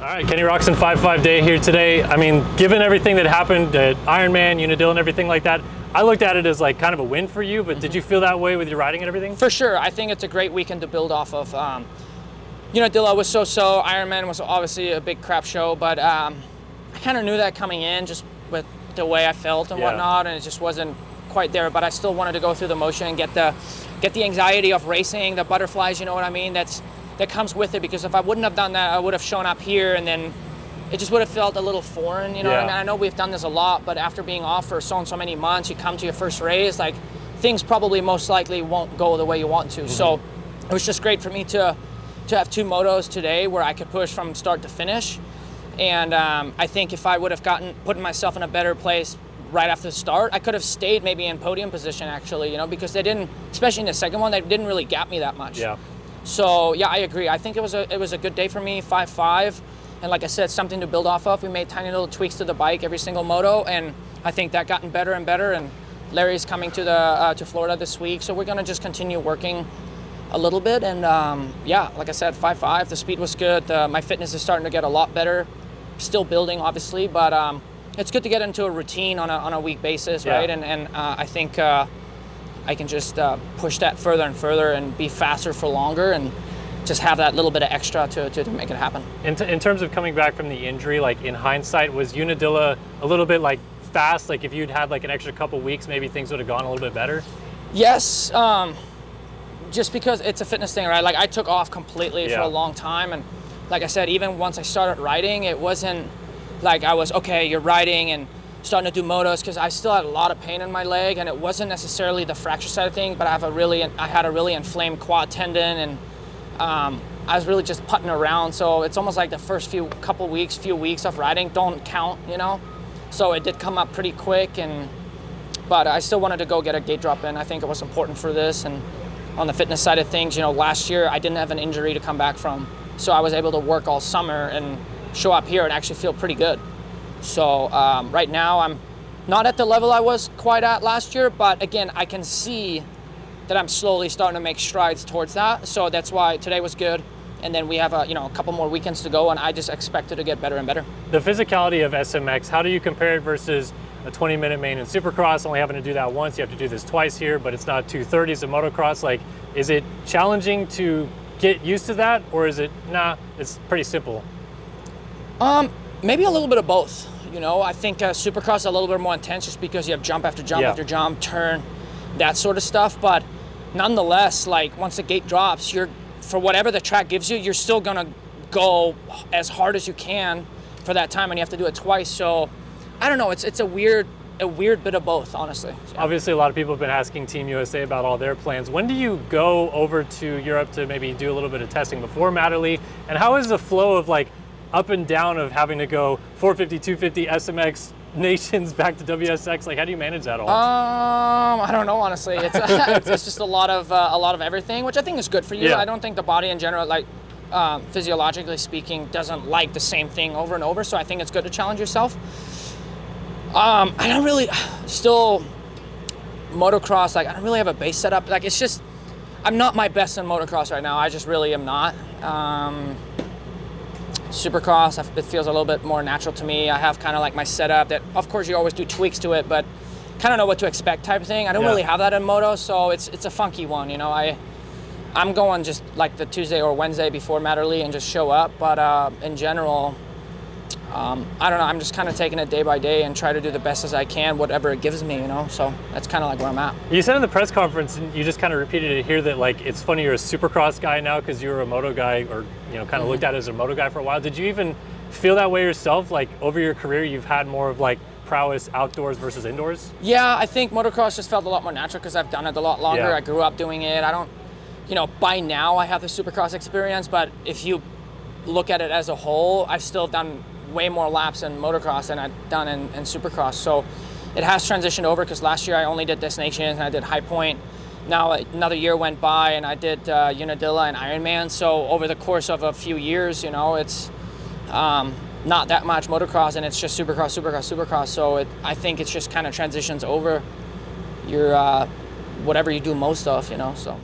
All right, Kenny Roczen 5-5 day here today. I mean, given everything that happened at Ironman, Unadilla, and everything like that, I looked at it as like kind of a win for you, but did you feel that way with your riding and everything? For sure. I think it's a great weekend to build off of. Unadilla was so-so. Ironman was obviously a big crap show, but I kind of knew that coming in just with the way I felt and whatnot, and it just wasn't quite there, but I still wanted to go through the motion and get the anxiety of racing, the butterflies, you know what I mean? That comes with it, because if I wouldn't have done that, I would have shown up here and then it just would have felt a little foreign, you know what I mean? I know we've done this a lot, but after being off for so and so many months, you come to your first race, like things probably most likely won't go the way you want to. So it was just great for me to have two motos today where I could push from start to finish. And I think if I would have put myself in a better place right after the start, I could have stayed maybe in podium position actually, you know, because they didn't, especially in the second one, they didn't really gap me that much. Yeah. So yeah, I agree. I think it was a good day for me, 5-5. And like I said, something to build off of. We made tiny little tweaks to the bike every single moto, and I think that gotten better and better. And Larry's coming to Florida this week, so we're gonna just continue working a little bit. And yeah, like I said, 5-5. The speed was good. My fitness is starting to get a lot better. Still building, obviously, but it's good to get into a routine on a week basis, right? And I think I can just push that further and further and be faster for longer and just have that little bit of extra to make it happen. In terms of coming back from the injury, like in hindsight, was Unadilla a little bit like fast? Like if you'd had like an extra couple weeks, maybe things would have gone a little bit better? Yes, just because it's a fitness thing, right? Like I took off completely for a long time, and like I said, even once I started riding, it wasn't like I was, okay, you're riding and starting to do motos, because I still had a lot of pain in my leg, and it wasn't necessarily the fracture side of things, but I had a really inflamed quad tendon, and I was really just putting around. So it's almost like the first few weeks of riding don't count, you know? So it did come up pretty quick, but I still wanted to go get a gate drop in. I think it was important for this. And on the fitness side of things, you know, last year I didn't have an injury to come back from. So I was able to work all summer and show up here and actually feel pretty good. So right now I'm not at the level I was quite at last year, but again, I can see that I'm slowly starting to make strides towards that. So that's why today was good. And then we have a couple more weekends to go, and I just expect it to get better and better. The physicality of SMX, how do you compare it versus a 20-minute main in Supercross? Only having to do that once, you have to do this twice here, but it's not 230s in motocross. Like, is it challenging to get used to that, or is it, nah, it's pretty simple? Maybe a little bit of both. You know, I think Supercross is a little bit more intense just because you have jump after jump after jump, turn, that sort of stuff. But nonetheless, like once the gate drops, for whatever the track gives you, you're still gonna go as hard as you can for that time, and you have to do it twice. So I don't know, it's a weird bit of both, honestly. So. Obviously, a lot of people have been asking Team USA about all their plans. When do you go over to Europe to maybe do a little bit of testing before Matterley? And how is the flow of like up and down of having to go 450, 250, SMX, nations back to WSX? Like, how do you manage that all? I don't know, honestly. It's just a lot of everything, which I think is good for you. I don't think the body in general, like physiologically speaking, doesn't like the same thing over and over. So I think it's good to challenge yourself. I don't really still motocross. Like I don't really have a base setup. Like it's just I'm not my best in motocross right now. I just really am not. Supercross, it feels a little bit more natural to me. I have kind of like my setup that, of course, you always do tweaks to it, but kind of know what to expect type of thing. I don't really have that in moto, so it's a funky one, you know. I'm going just like the Tuesday or Wednesday before Matterley and just show up, but in general, I don't know. I'm just kind of taking it day by day and try to do the best as I can, whatever it gives me, you know. So that's kind of like where I'm at. You said in the press conference, and you just kind of repeated it here, that like it's funny you're a Supercross guy now because you were a moto guy, or kind of looked at as a moto guy for a while. Did you even feel that way yourself? Like over your career, you've had more of like prowess outdoors versus indoors? Yeah, I think motocross just felt a lot more natural because I've done it a lot longer. I grew up doing it. I don't, by now I have the Supercross experience, but if you look at it as a whole, I've still done way more laps in motocross than I've done in Supercross. So it has transitioned over, because last year I only did Destinations and I did High Point. Now another year went by and I did Unadilla and Ironman. So over the course of a few years, it's not that much motocross, and it's just Supercross. So I think it's just kind of transitions over your whatever you do most of, so.